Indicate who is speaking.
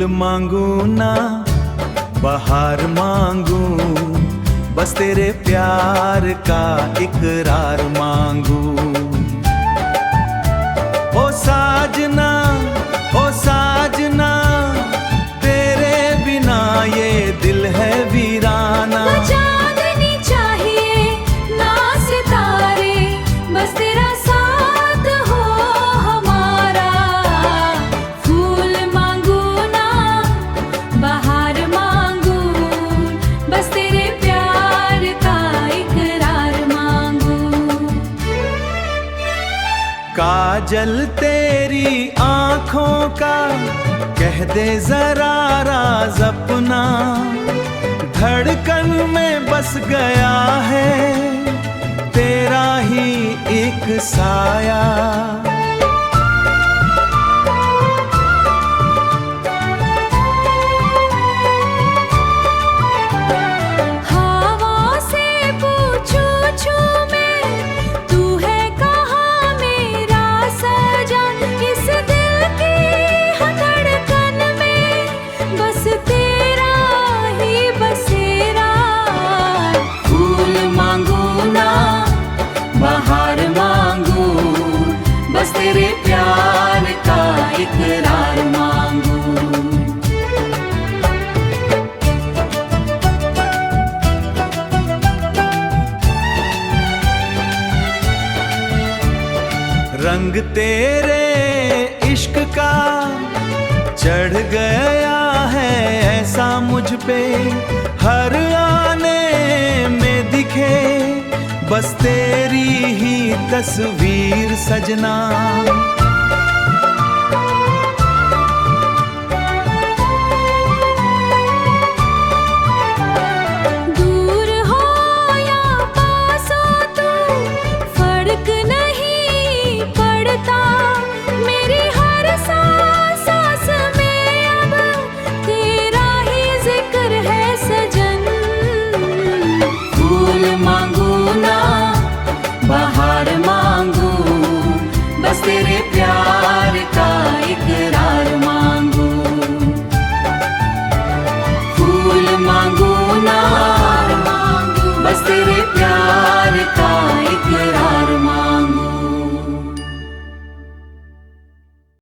Speaker 1: मांगू ना बहार मांगू, बस तेरे प्यार का इकरार मांगू। ओ साजना, ओ साजना, तेरे बिना ये दिल है वीराना।
Speaker 2: ना चांदनी चाहिए ना सितारे, बस तेरा साथ हो हमारा। फूल मांगू ना बहार मांगू, बस तेरे प्यार का इकरार मांगू।
Speaker 1: काजल तेरी आँखों का कह दे जरा राज अपना, धड़कन में बस गया है तेरा ही एक साया।
Speaker 2: हवा से पूछूं छू मैं, तू है कहाँ मेरा सजन। इस दिल की धड़कन में बस तेरा ही बसेरा। फूल मांगू ना बहार मांगू, बस तेरे प्यार का इकरार मांगू।
Speaker 1: रंग तेरे इश्क का चढ़ गया है ऐसा मुझ पे, हर आने में दिखे बस तेरी ही तस्वीर सजना।